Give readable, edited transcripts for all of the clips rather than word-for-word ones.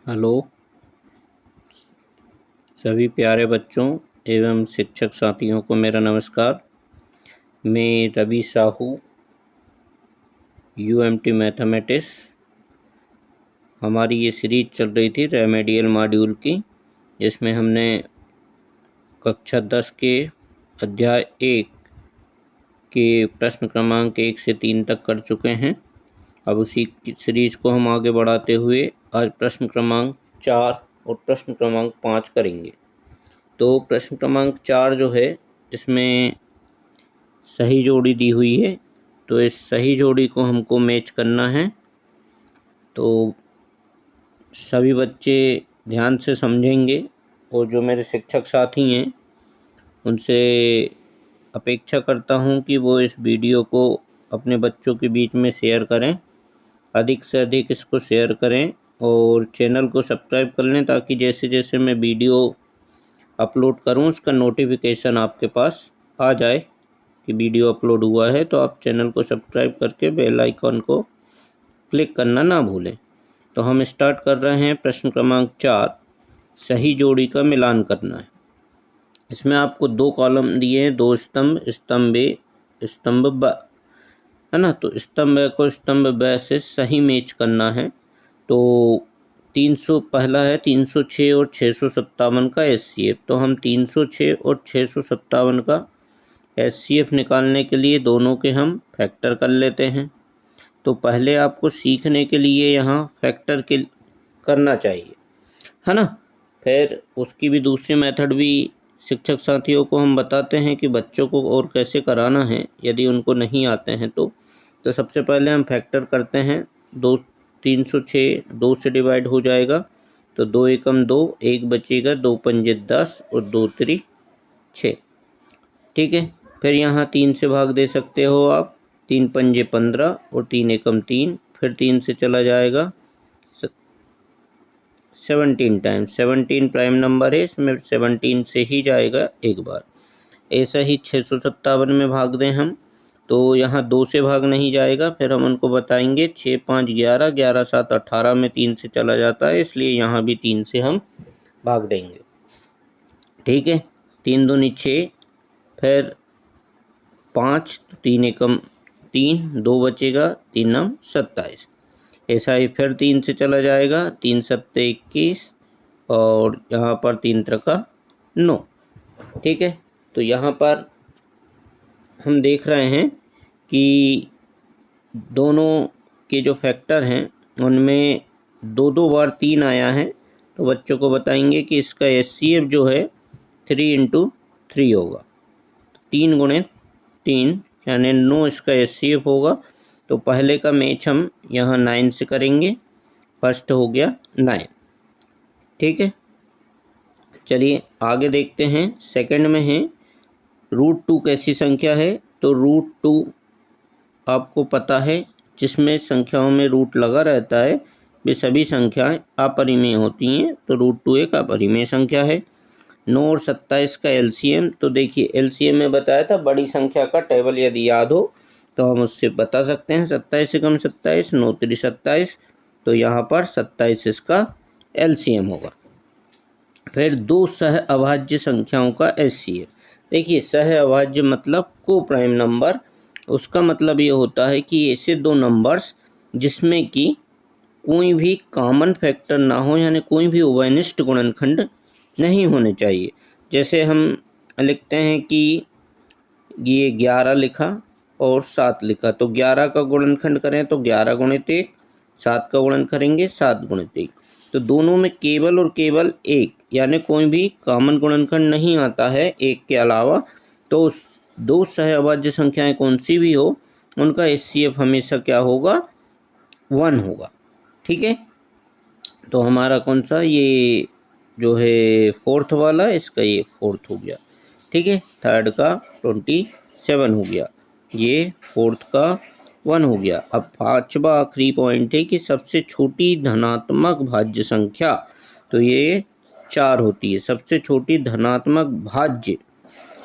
Hello सभी प्यारे बच्चों एवं शिक्षक साथियों को मेरा नमस्कार। मैं रवि साहू, यूएमटी मैथमेटिक्स। हमारी ये सीरीज चल रही थी रेमेडियल मॉड्यूल की, जिसमें हमने कक्षा 10 के अध्याय 1 के प्रश्न क्रमांक 1 से 3 तक कर चुके हैं। अब उसी सीरीज को हम आगे बढ़ाते हुए आज प्रश्न क्रमांक 4 और प्रश्न क्रमांक 5 करेंगे। तो प्रश्न क्रमांक 4 जो है, इसमें सही जोड़ी दी हुई है, तो इस सही जोड़ी को हमको मैच करना है। तो सभी बच्चे ध्यान से समझेंगे और जो मेरे शिक्षक साथी हैं उनसे अपेक्षा करता हूं कि वो इस वीडियो को अपने बच्चों के बीच में शेयर करें, अधिक से अधिक इसको शेयर करें और चैनल को सब्सक्राइब कर लें, ताकि जैसे जैसे मैं वीडियो अपलोड करूं उसका नोटिफिकेशन आपके पास आ जाए कि वीडियो अपलोड हुआ है। तो आप चैनल को सब्सक्राइब करके बेल आइकन को क्लिक करना ना भूलें। तो हम स्टार्ट कर रहे हैं। प्रश्न क्रमांक 4, सही जोड़ी का मिलान करना है। इसमें आपको 2 कॉलम दिए हैं, 2 स्तंभ, स्तंभ ए स्तंभ ब, है ना। तो स्तंभ ए को स्तंभ ब से सही मैच करना है। तो 300 पहला है 306 और 657 का एचसीएफ। तो हम 306 और 657 का एचसीएफ निकालने के लिए दोनों के हम फैक्टर कर लेते हैं। तो पहले आपको सीखने के लिए यहाँ फैक्टर के करना चाहिए, है ना। फिर उसकी भी दूसरी मेथड भी शिक्षक साथियों को हम बताते हैं कि बच्चों को और कैसे कराना है यदि उनको नहीं आते हैं तो सबसे पहले हम फैक्टर करते हैं। 306 2 से डिवाइड हो जाएगा, तो 2 एकम 2, 1 बचेगा, 2 पंजे 10 और 2 3 6। ठीक है। फिर यहाँ 3 से भाग दे सकते हो आप, 3 पंजे 15 और 3 एकम 3। फिर 3 से चला जाएगा 17 टाइम्स, 17 प्राइम नंबर है, इसमें 17 से ही जाएगा एक बार। ऐसा ही 657 में भाग दें हम, तो यहाँ 2 से भाग नहीं जाएगा। फिर हम उनको बताएंगे 6 5 11, 11 7 18 में 3 से चला जाता है, इसलिए यहाँ भी 3 से हम भाग देंगे। ठीक है। 3 दूनी 6, फिर 5, 3 एकम 3, 2 बचेगा, 3 9 27। ऐसा ही फिर 3 से चला जाएगा, 3 7 21 और यहाँ पर 3 3 9। ठीक है। तो यहाँ पर हम देख रहे हैं कि दोनों के जो फैक्टर हैं उनमें 2 बार 3 आया है। तो बच्चों को बताएंगे कि इसका एचसीएफ जो है 3 × 3 होगा, 3 × 3 यानी 9 इसका एचसीएफ होगा। तो पहले का मैच हम यहाँ 9 से करेंगे, फर्स्ट हो गया 9। ठीक है। चलिए आगे देखते हैं। सेकंड में है √2 कैसी संख्या है। तो √2 आपको पता है, जिसमें संख्याओं में रूट लगा रहता है वे सभी संख्याएं अपरिमेय होती हैं। तो √2 एक अपरिमेय संख्या है। 9 और 27 का एलसीएम, तो देखिए एलसीएम में बताया था, बड़ी संख्या का टेबल यदि याद हो तो हम उससे बता सकते हैं। 27 एकम 27, 9 3 27, तो यहाँ पर 27 इसका एलसीएम होगा। फिर 2 सह अभाज्य संख्याओं का एचसीएफ। देखिए सह अभाज्य मतलब को प्राइम नंबर। उसका मतलब ये होता है कि ऐसे 2 नंबर्स जिसमें कि कोई भी कॉमन फैक्टर ना हो, यानी कोई भी उभयनिष्ठ गुणनखंड नहीं होने चाहिए। जैसे हम लिखते हैं कि ये 11 लिखा और 7 लिखा, तो 11 का गुणनखंड करें तो 11 × 1, 7 का गुणन करेंगे 7 × 1। तो दोनों में केवल और केवल 1, यानी कोई भी कॉमन गुणनखंड नहीं आता है 1 के अलावा। तो 2 सह अभाज्य संख्याएं कौन सी भी हो, उनका एचसीएफ हमेशा क्या होगा, 1 होगा। ठीक है। तो हमारा कौन सा ये जो है फोर्थ वाला, इसका ये फोर्थ हो गया। ठीक है। थर्ड का 27 हो गया, ये फोर्थ का 1 हो गया। अब 5वां आखिरी पॉइंट है कि सबसे छोटी धनात्मक भाज्य संख्या, तो ये 4 होती है, सबसे छोटी धनात्मक भाज्य,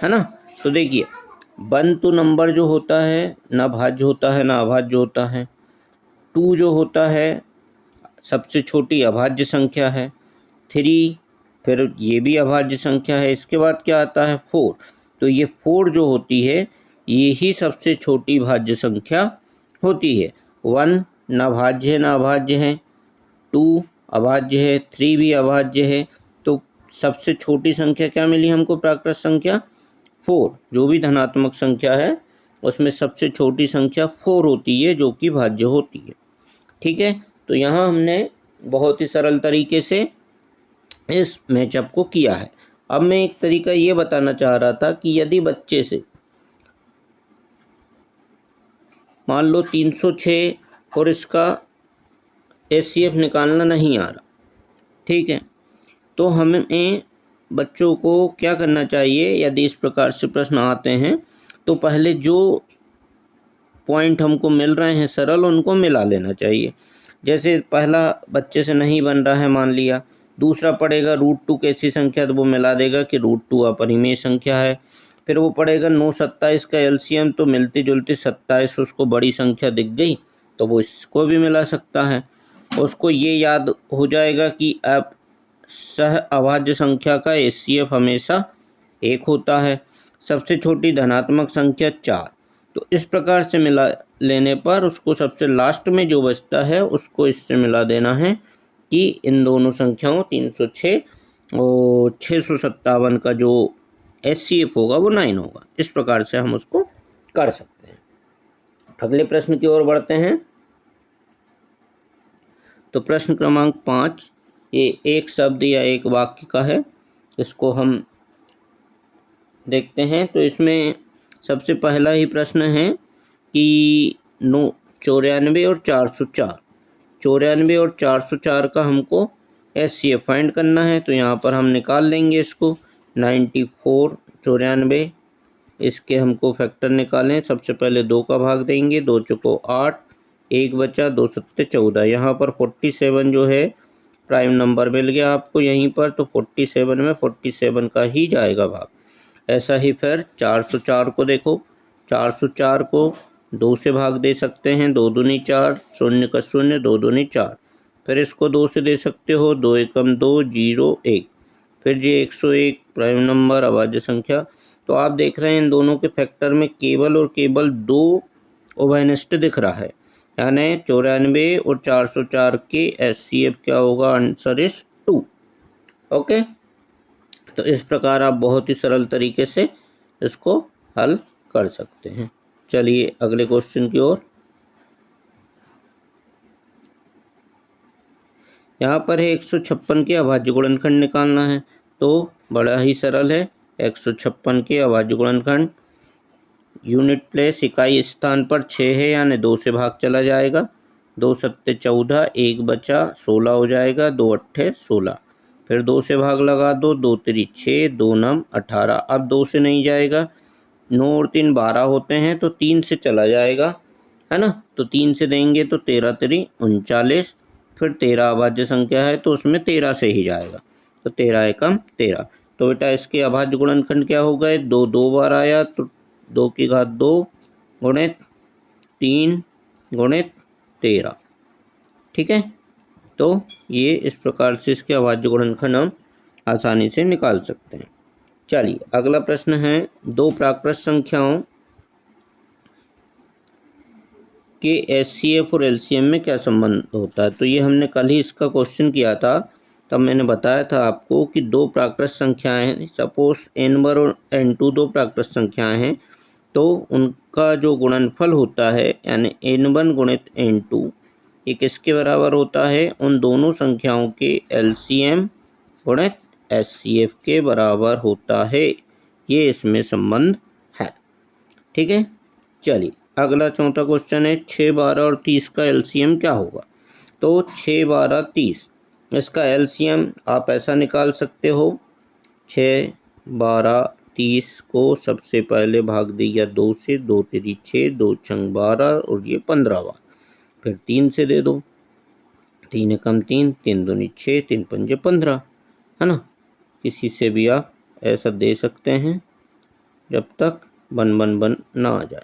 है ना। तो देखिए बंतु नंबर जो होता है ना भाज्य होता है ना अभाज्य होता है। 2 जो होता है सबसे छोटी अभाज्य संख्या है 3, फिर ये भी अभाज्य संख्या है। इसके बाद क्या आता है 4, तो ये 4 जो होती है ये ही सबसे छोटी भाज्य संख्या होती है। 1 ना भाज्य है ना अभाज्य है, 2 अभाज्य है, 3 भी अभाज्य है। तो सबसे छोटी संख्या क्या मिली हमको? प्राकृत संख्या 4। जो भी धनात्मक संख्या है उसमें सबसे छोटी संख्या 4 होती है जो कि भाज्य होती है। ठीक है, तो यहाँ हमने बहुत ही सरल तरीके से इस मैचअप को किया है। अब मैं एक तरीका ये बताना चाह रहा था कि यदि बच्चे से मान लो 306 और इसका HCF निकालना नहीं आ रहा, ठीक है, तो हमें बच्चों को क्या करना चाहिए? यदि इस प्रकार से प्रश्न आते हैं तो पहले जो पॉइंट हमको मिल रहे हैं सरल, उनको मिला लेना चाहिए। जैसे पहला बच्चे से नहीं बन रहा है मान लिया, दूसरा पढ़ेगा √2 कैसी संख्या, तो वो मिला देगा कि √2 अपरिमेय संख्या है। फिर वो पढ़ेगा 9 27 का एलसीएम, तो मिलती जुलती 27 उसको बड़ी संख्या दिख गई तो वो इसको भी मिला सकता है। उसको ये याद हो जाएगा कि अब सह अभाज्य संख्या का HCF हमेशा 1 होता है। सबसे छोटी धनात्मक संख्या 4। तो इस प्रकार से मिला लेने पर उसको सबसे लास्ट में जो बचता है उसको इससे मिला देना है कि इन दोनों संख्याओं 306 और 657 का जो HCF होगा वो 9 होगा। इस प्रकार से हम उसको कर सकते हैं। अगले प्रश्न की ओर बढ़ते हैं। तो प्रश्न क्रमांक 5 ये एक शब्द या एक वाक्य का है, इसको हम देखते हैं। तो इसमें सबसे पहला ही प्रश्न है कि 94 और 404, 94 और 404 का हमको HCF फाइंड करना है। तो यहाँ पर हम निकाल लेंगे इसको। 94 94, इसके हमको फैक्टर निकालें। सबसे पहले 2 का भाग देंगे, 2 चौको 8, 1 बचा, 2 सत्ते 14। यहाँ पर 47 जो है प्राइम नंबर मिल गया आपको यहीं पर, तो 47 में 47 का ही जाएगा भाग। ऐसा ही फिर 404 को देखो, 404 को 2 से भाग दे सकते हैं, 2 दूनी 4, शून्य का शून्य, 2 दूनी 4। फिर इसको 2 से दे सकते हो, 2 एकम 2, 0 1। फिर ये 101 प्राइम नंबर अभाज्य संख्या। तो आप देख रहे हैं इन दोनों के फैक्टर में केवल और केवल 2 उभयनिष्ठ दिख रहा है, यानी 94 और 404 के HCF क्या होगा? Answer is 2। ओके, तो इस प्रकार आप बहुत ही सरल तरीके से इसको हल कर सकते हैं। चलिए अगले क्वेश्चन की ओर। यहाँ पर है 156 के अभाज्य गुणनखंड निकालना है। तो बड़ा ही सरल है, 156 के अभाज्य गुणनखंड। यूनिट प्लेस इकाई स्थान पर 6 है, यानी 2 से भाग चला जाएगा। 2 सत्ते 14, 1 बचा, 16 हो जाएगा, 2 अट्ठे 16। फिर 2 से भाग लगा दो, 2 तिरी 6, 2 नम 18। अब 2 से नहीं जाएगा, 9 और 3 12 होते हैं, तो 3 से चला जाएगा, है ना। तो 3 से देंगे तो 13 तिरी 39। फिर 13 अभाज्य संख्या है तो उसमें 13 से ही जाएगा, तो 13 एकम 13। तो बेटा इसके अभाज्य गुणनखंड क्या हो गए? 2 2 बार आया, तो 2 की घात 2 गुणित 3 गुणित 13। ठीक है, तो ये इस प्रकार से इसके अभाज्य गुणनखंड हम आसानी से निकाल सकते हैं। चलिए अगला प्रश्न है, 2 प्राकृत संख्याओं के HCF और LCM में क्या संबंध होता है? तो ये हमने कल ही इसका क्वेश्चन किया था, तब मैंने बताया था आपको कि 2 प्राकृत संख्याएं हैं, सपोज n1 और n2 2 प्राकृत संख्याएं हैं, तो उनका जो गुणनफल होता है यानी n1 गुणित n2 ये किसके बराबर होता है? उन दोनों संख्याओं के LCM गुणित HCF के बराबर होता है। ये इसमें संबंध है। ठीक है, चलिए अगला चौथा क्वेश्चन है, 6 12 और 30 का LCM क्या होगा? तो 6 12 30, इसका LCM आप ऐसा निकाल सकते हो, 6 12 30 को सबसे पहले भाग दिया 2 से, 2 तिरी 6, 2 छंग 12 और ये 15 बार। फिर 3 से दे दो, 3 एकम 3, 3 दूनी 6, 3 पंजे 15, है ना। किसी से भी आप ऐसा दे सकते हैं जब तक बन बन बन ना आ जाए।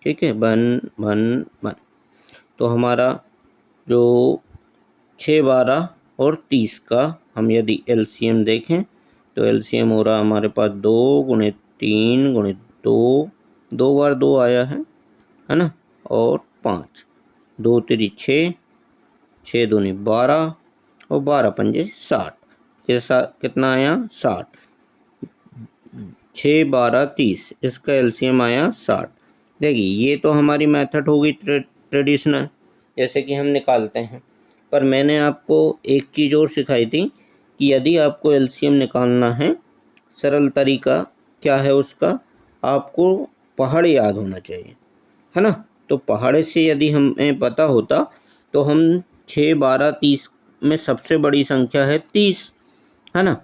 ठीक है, बन बन बन। तो हमारा जो 6, 12 और 30 का हम यदि एलसीएम देखें तो एलसीएम हो रहा हमारे पास 2 गुणित 3 गुणित 2, 2 बार 2 आया है ना, और 5, 2 3 6, 6 दूनी 12 और 12 पंजे 60, कितना आया 60, 6, 12, 30, इसका एलसीएम आया 60। देखिए ये तो हमारी मेथड होगी ट्रेडिशनल, जैसे कि हम निकालते हैं, पर मैंने आपको एक चीज़ और सिखाई थी कि यदि आपको एलसीएम निकालना है, सरल तरीका क्या है उसका, आपको पहाड़ याद होना चाहिए, है ना। तो पहाड़ से यदि हमें पता होता तो हम 6, 12, 30 में सबसे बड़ी संख्या है 30, है ना,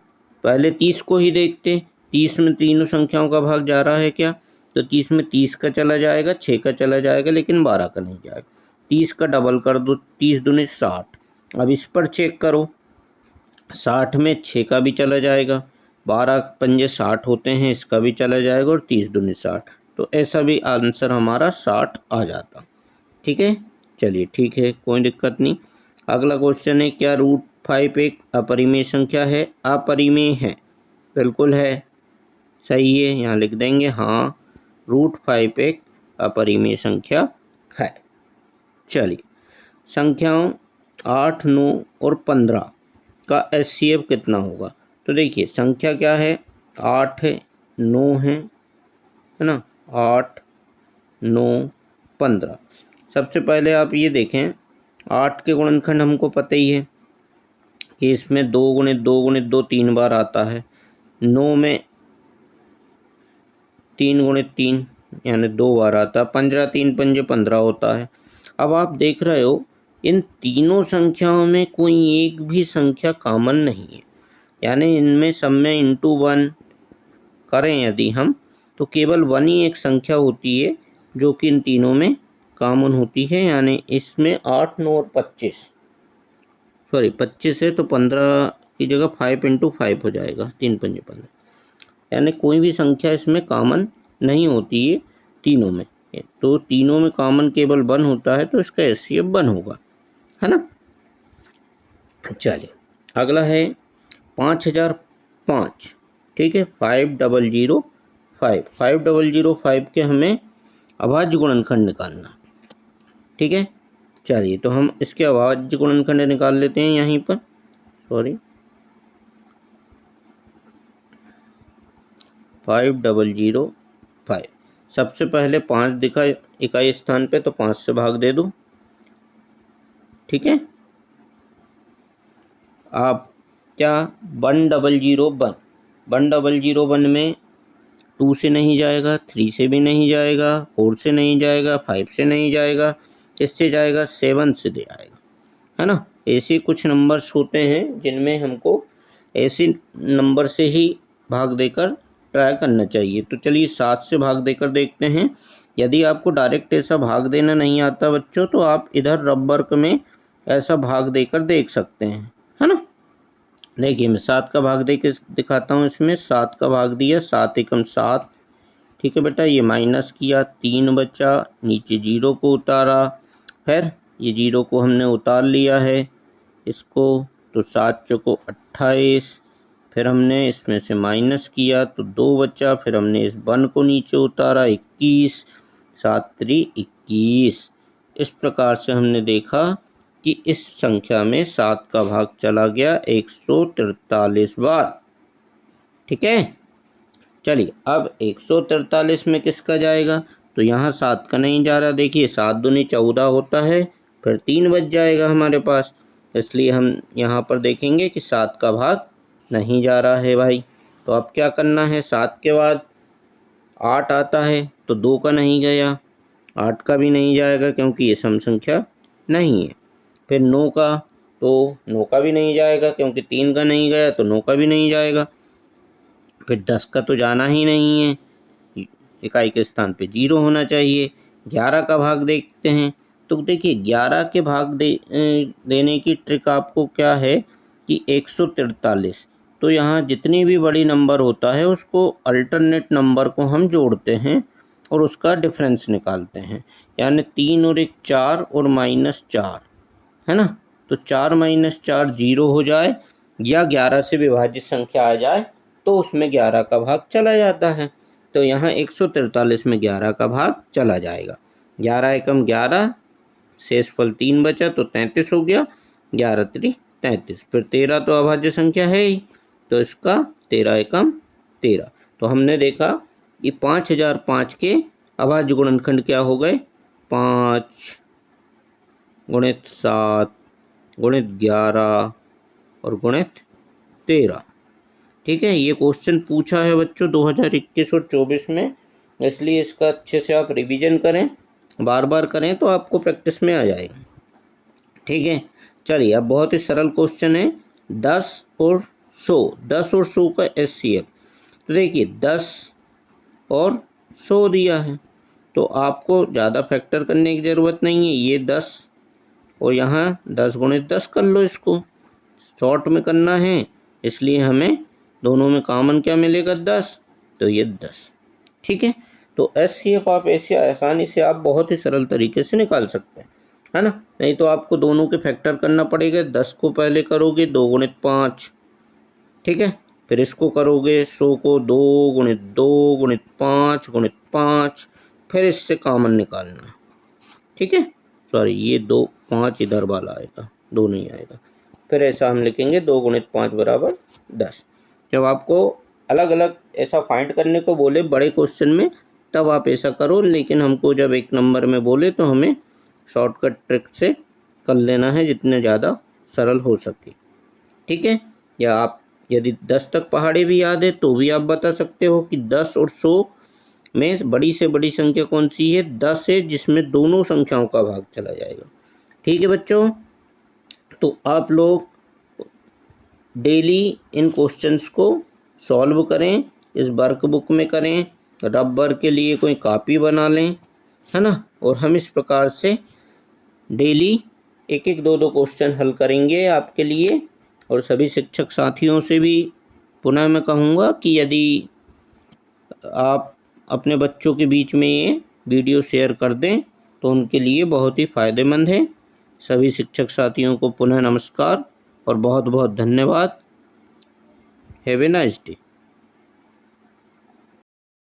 पहले 30 को ही देखते। 30 में तीनों संख्याओं का भाग जा रहा है क्या, तो 30 में 30 का चला जाएगा, 6 का चला जाएगा, लेकिन 12 का नहीं जाएगा। 30 का डबल कर दो, 30 दूनी 60। अब इस पर चेक करो, 60 में 6 का भी चला जाएगा, 12 पंजे 60 होते हैं, इसका भी चला जाएगा, और 30 दूनी 60, तो ऐसा भी आंसर हमारा 60 आ जाता। ठीक है, चलिए ठीक है, कोई दिक्कत नहीं। अगला क्वेश्चन है, क्या √5 एक अपरिमेय संख्या है? अपरिमेय है, बिल्कुल है, सही है, यहाँ लिख देंगे हाँ, √5 एक अपरिमेय संख्या है। चलिए, संख्याओं 8, 9 और 15 का एचसीएफ कितना होगा? तो देखिए संख्या क्या है, 8 है, 9 है ना, 8, 9, 15। सबसे पहले आप ये देखें, 8 के गुणनखंड हमको पता ही है कि इसमें 2 गुणित 2 गुणित 2 3 बार आता है। 9 में 3 गुणित 3 यानी 2 बार आता है। 15 3 पंजे 15 होता है। अब आप देख रहे हो इन तीनों संख्याओं में कोई एक भी संख्या कॉमन नहीं है, यानी इनमें सब में इंटू 1 करें यदि हम, तो केवल 1 ही एक संख्या होती है जो कि इन तीनों में कॉमन होती है, यानी इसमें 8, 9 और 25, सॉरी 25 है तो 15 की जगह 5 × 5 हो जाएगा, 3 पंजे 15, यानी कोई भी संख्या इसमें कॉमन नहीं होती है तीनों में। तो तीनों में कॉमन केवल 1 होता है, तो इसका एचसीएफ 1 होगा, है ना। चलिए अगला है 5005, ठीक है, 5005, 5005 के हमें अभाज्य गुणनखंड निकालना, ठीक है। चलिए तो हम इसके अभाज्य गुणनखंड निकाल लेते हैं यहीं पर, सॉरी 5005। सबसे पहले 5 दिखा इकाई स्थान पे, तो 5 से भाग दे दो, ठीक है। आप क्या 1001, 1001 में 2 से नहीं जाएगा, 3 से भी नहीं जाएगा, 4 से नहीं जाएगा, 5 से नहीं जाएगा, इससे जाएगा 7 से दे आएगा, है ना। ऐसे कुछ नंबर्स होते हैं जिनमें हमको ऐसे नंबर से ही भाग देकर ट्राई करना चाहिए। तो चलिए 7 से भाग देकर देखते हैं। यदि आपको डायरेक्ट ऐसा भाग देना नहीं आता बच्चों, तो आप इधर रब वर्क में ऐसा भाग देकर देख सकते हैं, है ना। देखिए मैं 7 का भाग दे के दिखाता हूँ। इसमें 7 का भाग दिया, 7 एकम 7, ठीक है बेटा, ये माइनस किया, 3 बचा, नीचे 0 को उतारा, फिर ये 0 को हमने उतार लिया है इसको, तो 7 चौको 28, फिर हमने इसमें से माइनस किया तो 2 बचा, फिर हमने इस 1 को नीचे उतारा, 21, 7 3 21। इस प्रकार से हमने देखा कि इस संख्या में 7 का भाग चला गया 143 बार, ठीक है। चलिए अब 143 में किसका जाएगा, तो यहाँ 7 का नहीं जा रहा। देखिए 7 दूनी 14 होता है, फिर 3 बच जाएगा हमारे पास, इसलिए हम यहाँ पर देखेंगे कि 7 का भाग नहीं जा रहा है भाई। तो अब क्या करना है, 7 के बाद 8 आता है तो 2 का नहीं गया, 8 का भी नहीं जाएगा क्योंकि ये सम संख्या नहीं है। फिर 9 का, तो 9 का भी नहीं जाएगा क्योंकि 3 का नहीं गया, तो 9 का भी नहीं जाएगा। फिर 10 का तो जाना ही नहीं है, इकाई के स्थान पे 0 होना चाहिए। 11 का भाग देखते हैं, तो देखिए 11 के भाग देने की ट्रिक आपको क्या है कि 143, तो यहाँ जितनी भी बड़ी नंबर होता है उसको अल्टरनेट नंबर को हम जोड़ते हैं और उसका डिफरेंस निकालते हैं, यानी 3 और 1 4 और -4, है ना। तो 4 - 4 0 हो जाए या 11 से विभाजित संख्या आ जाए तो उसमें 11 का भाग चला जाता है। तो यहाँ 143 में 11 का भाग चला जाएगा। 11 एकम 11, शेषफल 3 बचा तो 33 हो गया, 11 त्रिक 33। फिर 13 तो अभाज्य संख्या है ही, तो इसका 13 एकम 13। तो हमने देखा कि 5005 के अभाज्य गुणनखंड क्या हो गए, 5 गुणित 7 गुणित 11 और गुणित 13। ठीक है, ये क्वेश्चन पूछा है बच्चों 2021 और 24 में, इसलिए इसका अच्छे से आप रिवीजन करें, बार बार करें तो आपको प्रैक्टिस में आ जाएगा। ठीक है, चलिए अब बहुत ही सरल क्वेश्चन है, 10 और 100, 10 और 100 का HCF। तो देखिए 10 और 100 दिया है, तो आपको ज़्यादा फैक्टर करने की ज़रूरत नहीं है। ये 10 और यहाँ 10 गुणित 10 कर लो, इसको शॉर्ट में करना है, इसलिए हमें दोनों में कॉमन क्या मिलेगा, 10, तो ये 10। ठीक है, तो HCF आप ऐसे आसानी से आप बहुत ही सरल तरीके से निकाल सकते हैं, है ना। नहीं तो आपको दोनों के फैक्टर करना पड़ेगा। 10 को पहले करोगे 2 गुणित 5, ठीक है, फिर इसको करोगे 100 को 2 गुणित 2 गुणित 5 गुणित 5, फिर इससे कॉमन निकालना। ठीक है, सॉरी ये 2 5 इधर वाला आएगा, 2 नहीं आएगा। फिर ऐसा हम लिखेंगे 2 गुणित 5 बराबर 10। जब आपको अलग अलग ऐसा फाइंड करने को बोले बड़े क्वेश्चन में तब आप ऐसा करो, लेकिन हमको जब एक नंबर में बोले तो हमें शॉर्टकट ट्रिक से कर लेना है जितने ज़्यादा सरल हो सके। ठीक है, या आप यदि 10 तक पहाड़े भी याद है तो भी आप बता सकते हो कि 10 और 100 में बड़ी से बड़ी संख्या कौन सी है, 10 है, जिसमें दोनों संख्याओं का भाग चला जाएगा। ठीक है बच्चों, तो आप लोग डेली इन क्वेश्चंस को सॉल्व करें, इस वर्कबुक में करें, रबर के लिए कोई कॉपी बना लें, है ना। और हम इस प्रकार से डेली एक एक 2 क्वेश्चन हल करेंगे आपके लिए। और सभी शिक्षक साथियों से भी पुनः मैं कहूँगा कि यदि आप अपने बच्चों के बीच में ये वीडियो शेयर कर दें तो उनके लिए बहुत ही फ़ायदेमंद है। सभी शिक्षक साथियों को पुनः नमस्कार और बहुत बहुत धन्यवाद। Have a nice day.